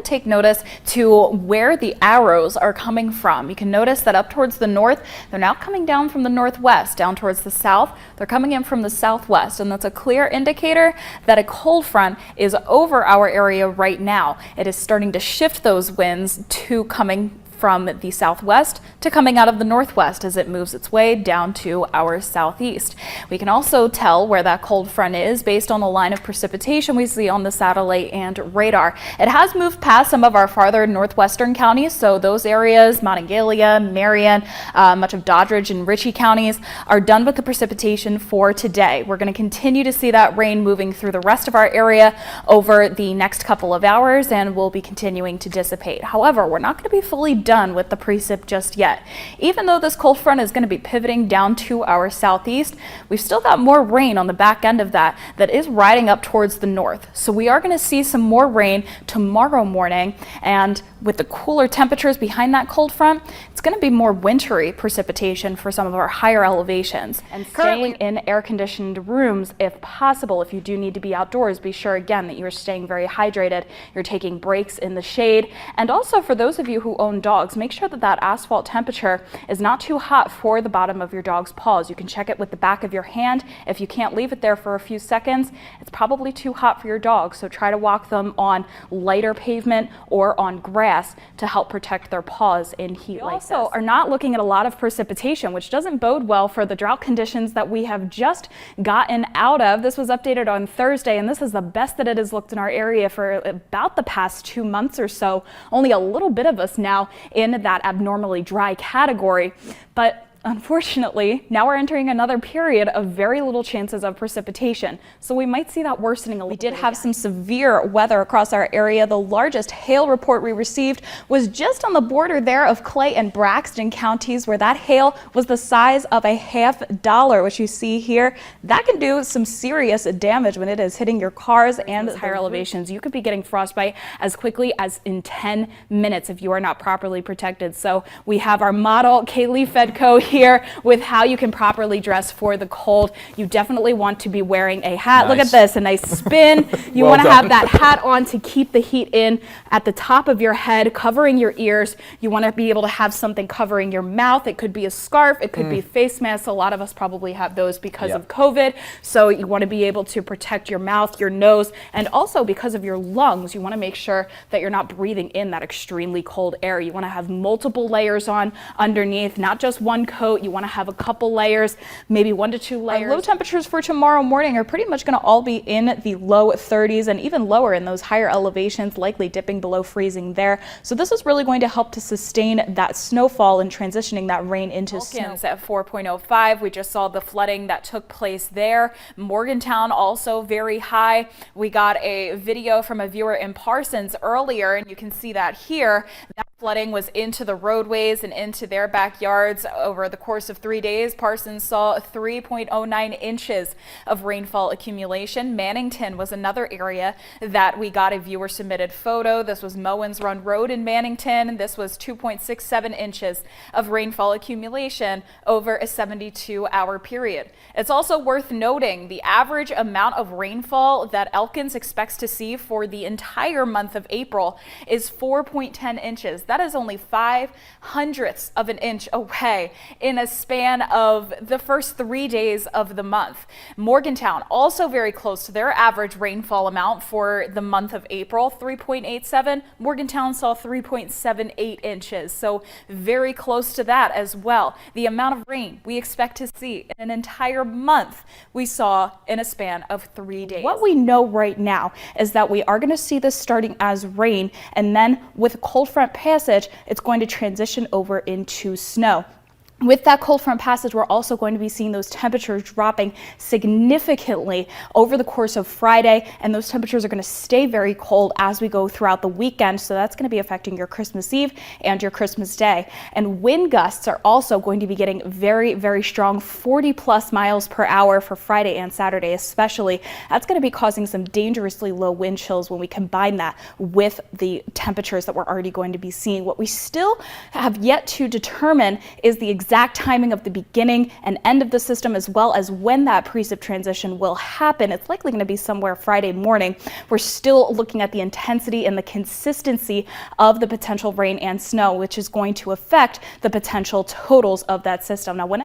take notice to where the arrows are coming from. You can notice that up towards the north, they're now coming down from the northwest. Down towards the south, they're coming in from the southwest, and that's a clear indicator that a cold front is over our area right now. It is starting to shift those winds to coming from the southwest to coming out of the northwest as it moves its way down to our southeast. We can also tell where that cold front is based on the line of precipitation we see on the satellite and radar. It has moved past some of our farther northwestern counties, so those areas, Monongalia, Marion, much of Doddridge and Ritchie counties, are done with the precipitation for today. We're going to continue to see that rain moving through the rest of our area over the next couple of hours, and will be continuing to dissipate. However, we're not going to be fully done with the precip just yet. Even though this cold front is going to be pivoting down to our southeast, we've still got more rain on the back end of that is riding up towards the north. So we are going to see some more rain tomorrow morning, and with the cooler temperatures behind that cold front, it's going to be more wintry precipitation for some of our higher elevations. And staying in air-conditioned rooms if possible. If you do need to be outdoors, be sure again that you're staying very hydrated, you're taking breaks in the shade, and also for those of you who own dogs, make sure that that asphalt temperature is not too hot for the bottom of your dog's paws. You can check it with the back of your hand. If you can't leave it there for a few seconds, it's probably too hot for your dog, so try to walk them on lighter pavement or on grass to help protect their paws in heat like this. We also are not looking at a lot of precipitation, which doesn't bode well for the drought conditions that we have just gotten out of. This was updated on Thursday, and this is the best that it has looked in our area for about the past 2 months or so. Only a little bit of us now in that abnormally dry category, but unfortunately, now we're entering another period of very little chances of precipitation, so we might see that worsening a little bit. We did have some severe weather across our area. The largest hail report we received was just on the border there of Clay and Braxton counties, where that hail was the size of a $50, which you see here. That can do some serious damage when it is hitting your cars and higher elevations. You could be getting frostbite as quickly as in 10 minutes if you are not properly protected. So we have our model Kayla Fedco here with how you can properly dress for the cold. You definitely want to be wearing a hat. Nice. Look at this, a nice spin. You want to have that hat on to keep the heat in at the top of your head, covering your ears. You want to be able to have something covering your mouth. It could be a scarf, it could be face masks. A lot of us probably have those because of COVID. So you want to be able to protect your mouth, your nose, and also because of your lungs, you want to make sure that you're not breathing in that extremely cold air. You want to have multiple layers on underneath, not just one coat. You want to have a couple layers, maybe 1 to 2 layers. Our low temperatures for tomorrow morning are pretty much going to all be in the low 30s and even lower in those higher elevations, likely dipping below freezing there. So this is really going to help to sustain that snowfall and transitioning that rain into snow. At 4.05, we just saw the flooding that took place there. Morgantown also very high. We got a video from a viewer in Parsons earlier, and you can see that here. That flooding was into the roadways and into their backyards. Over the course of 3 days, Parsons saw 3.09 inches of rainfall accumulation. Mannington was another area that we got a viewer submitted photo. This was Mowens Run Road in Mannington. This was 2.67 inches of rainfall accumulation over a 72-hour period. It's also worth noting the average amount of rainfall that Elkins expects to see for the entire month of April is 4.10 inches. That is only 0.05 of an inch away in a span of the first 3 days of the month. Morgantown also very close to their average rainfall amount for the month of April, 3.87. Morgantown saw 3.78 inches, so very close to that as well. The amount of rain we expect to see in an entire month we saw in a span of 3 days. What we know right now is that we are going to see this starting as rain, and then with a cold front passage, it's going to transition over into snow. With that cold front passage, we're also going to be seeing those temperatures dropping significantly over the course of Friday, and those temperatures are going to stay very cold as we go throughout the weekend, so that's going to be affecting your Christmas Eve and your Christmas Day. And wind gusts are also going to be getting very, very strong, 40+ miles per hour for Friday and Saturday especially. That's going to be causing some dangerously low wind chills when we combine that with the temperatures that we're already going to be seeing. What we still have yet to determine is the exact exact timing of the beginning and end of the system, as well as when that precip transition will happen. It's likely going to be somewhere Friday morning. We're still looking at the intensity and the consistency of the potential rain and snow, which is going to affect the potential totals of that system. Now, when